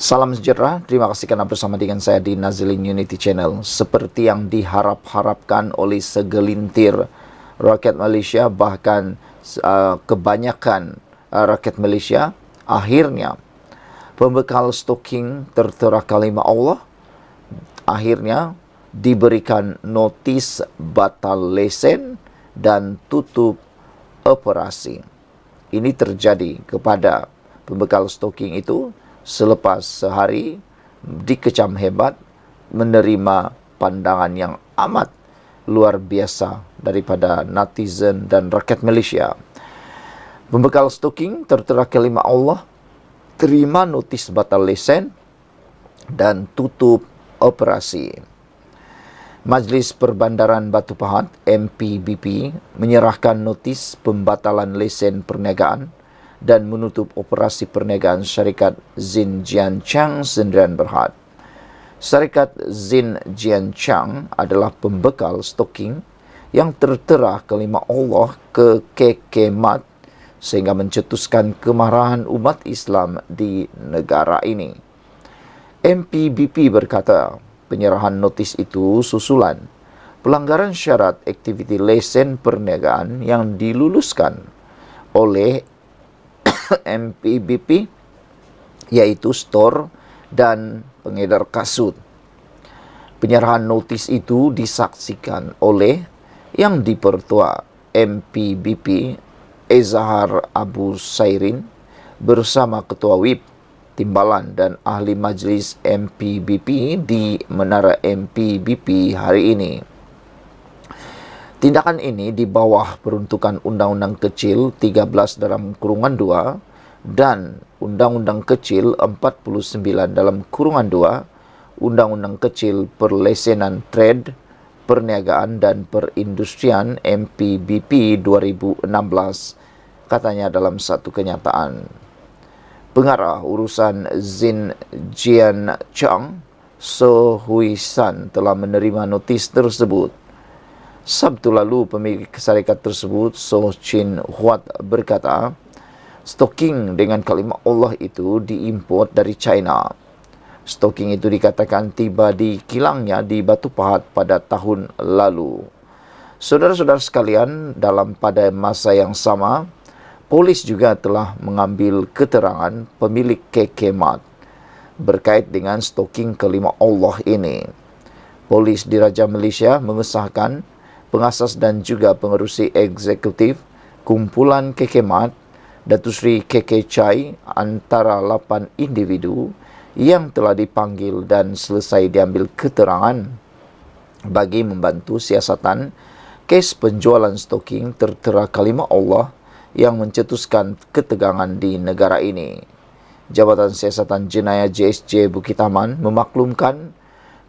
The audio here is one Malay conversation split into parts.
Salam sejahtera, terima kasih karena bersama dengan saya di Nazilin Unity Channel. Seperti yang diharap-harapkan oleh segelintir rakyat Malaysia, bahkan kebanyakan rakyat Malaysia, akhirnya pembekal stoking tertera kalimah Allah akhirnya diberikan notis batal lesen dan tutup operasi. Ini terjadi kepada pembekal stoking itu selepas sehari dikecam hebat menerima pandangan yang amat luar biasa daripada netizen dan rakyat Malaysia. Pembekal stoking tertera kalimah Allah terima notis batal lesen dan tutup operasi. Majlis Perbandaran Batu Pahat MPBP menyerahkan notis pembatalan lesen perniagaan dan menutup operasi perniagaan syarikat Zin Jian Chang Sdn Bhd. Syarikat Zin Jian Chang adalah pembekal stoking yang tertera kalimah Allah ke kekemat sehingga mencetuskan kemarahan umat Islam di negara ini. MPBP berkata, penyerahan notis itu susulan pelanggaran syarat aktiviti lesen perniagaan yang diluluskan oleh MPBP, yaitu store dan pengedar kasut. Penyerahan notis itu disaksikan oleh yang dipertua MPBP Ezhar Abu Sairin bersama Ketua WIP Timbalan dan ahli majlis MPBP di Menara MPBP hari ini. Tindakan ini di bawah peruntukan Undang-Undang Kecil 13/2 dan Undang-Undang Kecil 49/2, Undang-Undang Kecil Perlesenan Trade, Perniagaan dan Perindustrian MPBP 2016, katanya dalam satu kenyataan. Pengarah urusan Zin Jian Chang, So Hui San, telah menerima notis tersebut. Sabtu lalu, pemilik syarikat tersebut, So Chin Huat, berkata, stoking dengan kalimah Allah itu diimport dari China. Stoking itu dikatakan tiba di kilangnya di Batu Pahat pada tahun lalu. Saudara-saudara sekalian, pada masa yang sama, polis juga telah mengambil keterangan pemilik kekemat berkait dengan stoking kalimah Allah ini. Polis Diraja Malaysia mengesahkan pengasas dan juga pengerusi eksekutif kumpulan kekemat Datuk Seri KK Chai antara 8 individu yang telah dipanggil dan selesai diambil keterangan bagi membantu siasatan kes penjualan stoking tertera kalimah Allah yang mencetuskan ketegangan di negara ini. Jabatan Siasatan Jenayah JSJ Bukit Aman memaklumkan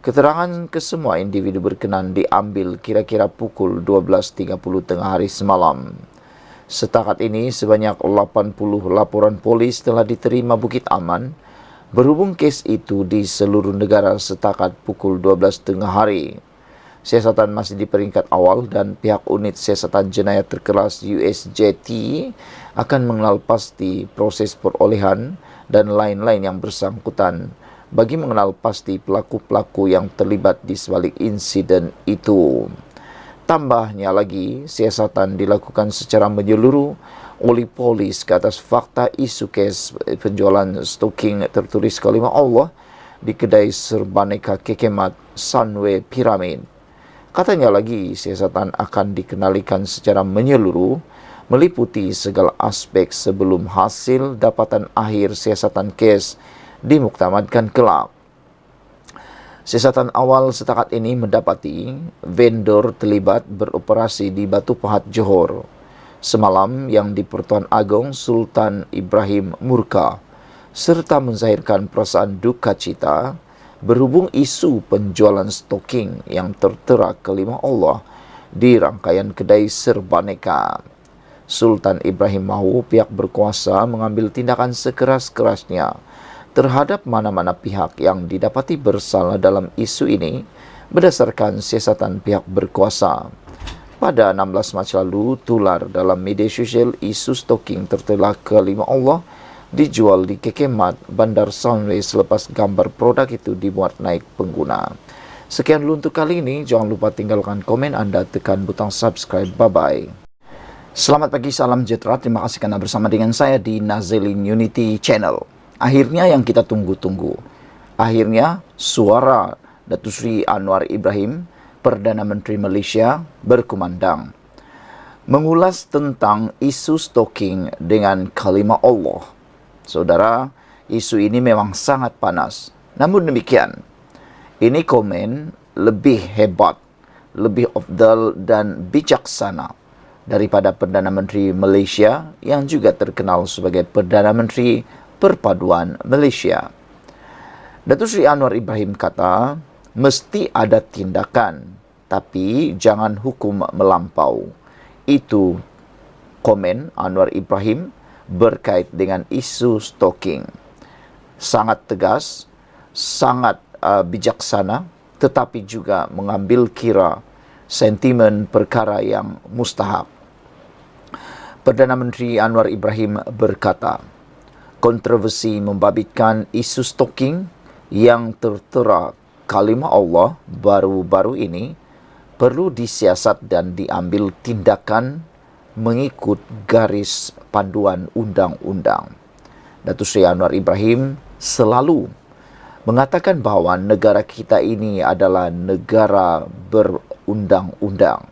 keterangan kesemua individu berkenan diambil kira-kira pukul 12.30 tengah hari semalam. Setakat ini, sebanyak 80 laporan polis telah diterima Bukit Aman berhubung kes itu di seluruh negara setakat pukul 12 tengah hari. Siasatan masih di peringkat awal dan pihak unit siasatan jenayah terkeras USJT akan mengenal pasti proses perolehan dan lain-lain yang bersangkutan bagi mengenal pasti pelaku-pelaku yang terlibat di sebalik insiden itu. Tambahnya lagi, siasatan dilakukan secara menyeluruh oleh polis ke atas fakta isu kes penjualan stoking tertulis kalimah Allah di kedai serbaneka kekemat Sunway Pyramid. Katanya lagi, siasatan akan dikenalikan secara menyeluruh, meliputi segala aspek sebelum hasil dapatan akhir siasatan kes dimuktamadkan kelak. Siasatan awal setakat ini mendapati vendor terlibat beroperasi di Batu Pahat, Johor semalam yang di Pertuan Agong Sultan Ibrahim murka serta menzahirkan perasaan duka cita berhubung isu penjualan stoking yang tertera kalimah Allah di rangkaian kedai serbaneka. Sultan Ibrahim mahu pihak berkuasa mengambil tindakan sekeras-kerasnya terhadap mana-mana pihak yang didapati bersalah dalam isu ini berdasarkan siasatan pihak berkuasa. Pada 16 Mac lalu, tular dalam media sosial isu stoking tertera kalimah Allah dijual di Kekemat Bandar Sunway selepas gambar produk itu dimuat naik pengguna. Sekian dulu untuk kali ini. Jangan lupa tinggalkan komen Anda, tekan butang subscribe. Bye-bye. Selamat pagi, salam sejahtera. Terima kasih karena bersama dengan saya di Nazilin Unity Channel. Akhirnya yang kita tunggu-tunggu. Akhirnya suara Datuk Seri Anwar Ibrahim, Perdana Menteri Malaysia, berkumandang. Mengulas tentang isu stalking dengan kalimah Allah. Saudara, isu ini memang sangat panas. Namun demikian, ini komen lebih hebat, lebih afdal dan bijaksana daripada Perdana Menteri Malaysia yang juga terkenal sebagai Perdana Menteri Perpaduan Malaysia. Datuk Seri Anwar Ibrahim kata, mesti ada tindakan, tapi jangan hukum melampau. Itu komen Anwar Ibrahim berkait dengan isu stalking. Sangat tegas, sangat bijaksana, tetapi juga mengambil kira sentimen perkara yang mustahab. Perdana Menteri Anwar Ibrahim berkata, kontroversi membabitkan isu stalking yang tertera kalimah Allah baru-baru ini perlu disiasat dan diambil tindakan mengikut garis panduan undang-undang. Datuk Seri Anwar Ibrahim selalu mengatakan bahawa negara kita ini adalah negara berundang-undang.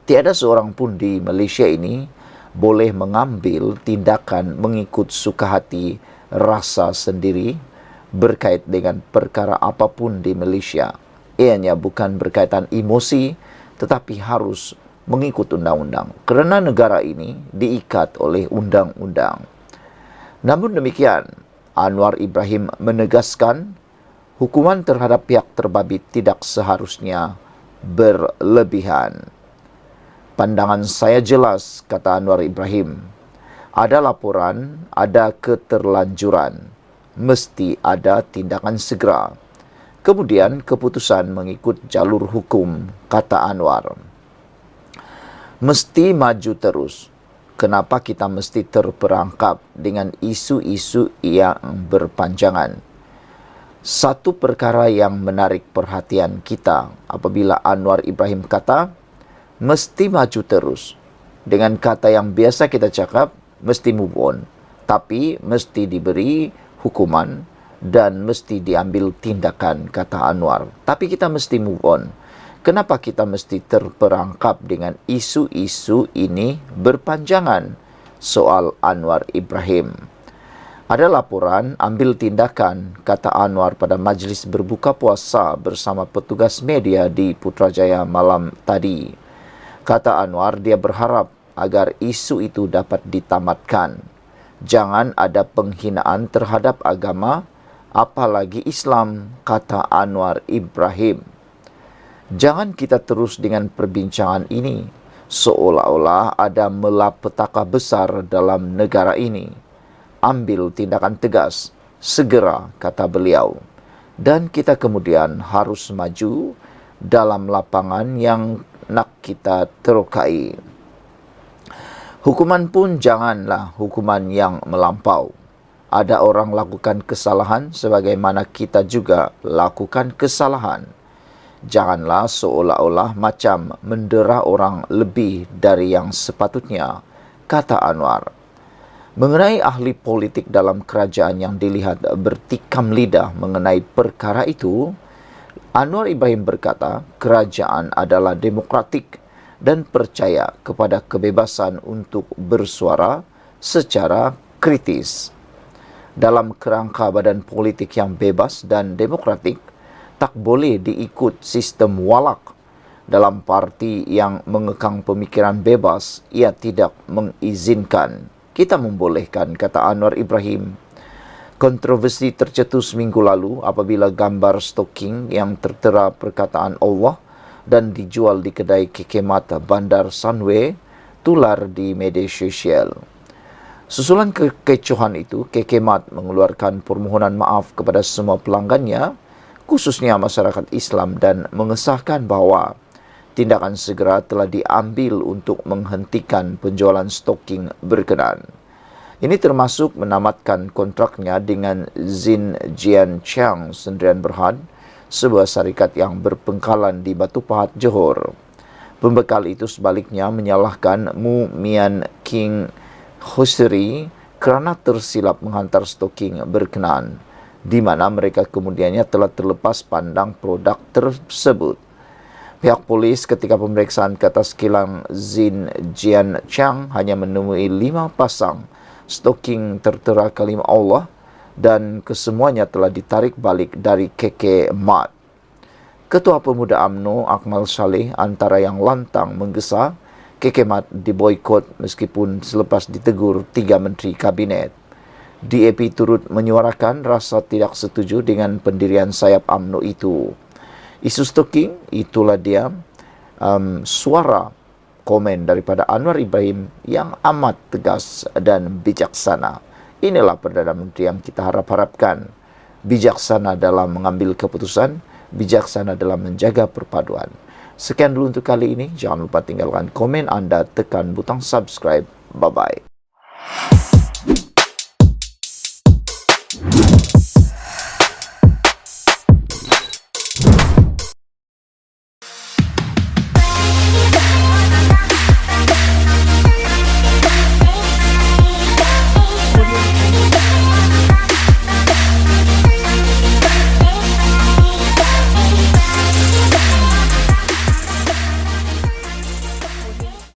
Tiada seorang pun di Malaysia ini boleh mengambil tindakan mengikut suka hati rasa sendiri berkait dengan perkara apapun di Malaysia. Ianya bukan berkaitan emosi, tetapi harus mengikut undang-undang. Kerana negara ini diikat oleh undang-undang. Namun demikian, Anwar Ibrahim menegaskan hukuman terhadap pihak terbabit tidak seharusnya berlebihan. Pandangan saya jelas, kata Anwar Ibrahim. Ada laporan, ada keterlanjuran. Mesti ada tindakan segera. Kemudian keputusan mengikut jalur hukum, kata Anwar. Mesti maju terus. Kenapa kita mesti terperangkap dengan isu-isu yang berpanjangan? Satu perkara yang menarik perhatian kita apabila Anwar Ibrahim kata, mesti maju terus. Dengan kata yang biasa kita cakap, mesti move on. Tapi mesti diberi hukuman dan mesti diambil tindakan, kata Anwar. Tapi kita mesti move on. Kenapa kita mesti terperangkap dengan isu-isu ini berpanjangan? Soal Anwar Ibrahim. Ada laporan, ambil tindakan, kata Anwar pada majlis berbuka puasa bersama petugas media di Putrajaya malam tadi. Kata Anwar, dia berharap agar isu itu dapat ditamatkan. Jangan ada penghinaan terhadap agama, apalagi Islam, kata Anwar Ibrahim. Jangan kita terus dengan perbincangan ini, seolah-olah ada malapetaka besar dalam negara ini. Ambil tindakan tegas, segera, kata beliau. Dan kita kemudian harus maju dalam lapangan yang nak kita terokai. Hukuman pun janganlah hukuman yang melampau. Ada orang lakukan kesalahan sebagaimana kita juga lakukan kesalahan. Janganlah seolah-olah macam mendera orang lebih dari yang sepatutnya, kata Anwar. Mengenai ahli politik dalam kerajaan yang dilihat bertikam lidah mengenai perkara itu, Anwar Ibrahim berkata, kerajaan adalah demokratik dan percaya kepada kebebasan untuk bersuara secara kritis. Dalam kerangka badan politik yang bebas dan demokratik, tak boleh diikut sistem walak. Dalam parti yang mengekang pemikiran bebas, ia tidak mengizinkan. Kita membolehkan, kata Anwar Ibrahim. Kontroversi tercetus minggu lalu apabila gambar stalking yang tertera perkataan Allah dan dijual di kedai Kekemat Bandar Sunway tular di media sosial. Susulan kekecohan itu, Kekemat mengeluarkan permohonan maaf kepada semua pelanggannya, khususnya masyarakat Islam, dan mengesahkan bahawa tindakan segera telah diambil untuk menghentikan penjualan stalking berkenaan. Ini termasuk menamatkan kontraknya dengan Zin Jianqiang Sdn Bhd, sebuah syarikat yang berpengkalan di Batu Pahat, Johor. Pembekal itu sebaliknya menyalahkan Mu Mian King Hosri kerana tersilap menghantar stoking berkenaan, di mana mereka kemudiannya telah terlepas pandang produk tersebut. Pihak polis ketika pemeriksaan ke atas kilang Zin Jianqiang hanya menemui 5 pasang stoking tertera kalimah Allah dan kesemuanya telah ditarik balik dari KK Mat. Ketua Pemuda UMNO Akmal Saleh antara yang lantang menggesa KK Mat diboikot meskipun selepas ditegur 3 menteri kabinet. DAP turut menyuarakan rasa tidak setuju dengan pendirian sayap UMNO itu. Isu stoking, itulah dia suara komen daripada Anwar Ibrahim yang amat tegas dan bijaksana. Inilah Perdana Menteri yang kita harap-harapkan. Bijaksana dalam mengambil keputusan, bijaksana dalam menjaga perpaduan. Sekian dulu untuk kali ini. Jangan lupa tinggalkan komen Anda, tekan butang subscribe. Bye-bye.